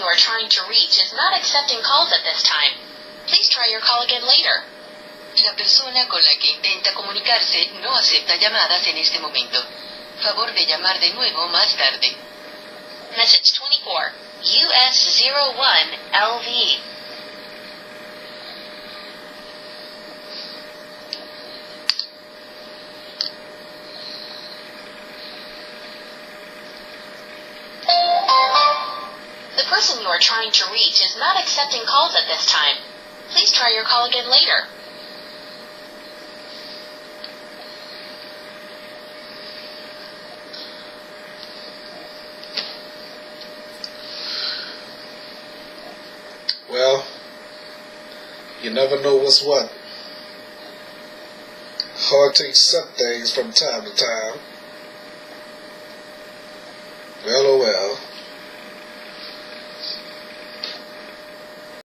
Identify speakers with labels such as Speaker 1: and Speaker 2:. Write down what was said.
Speaker 1: are trying to reach is not accepting calls at this time. Please try your call again later.
Speaker 2: La persona con la que intenta comunicarse no acepta llamadas en este momento. Favor de llamar de nuevo más tarde.
Speaker 1: Message 24. US01LV. The person you are trying to reach is not accepting calls at this time. Please try your call again later.
Speaker 3: Well, you never know what's what. Hard to accept things from time to time. Well, oh well.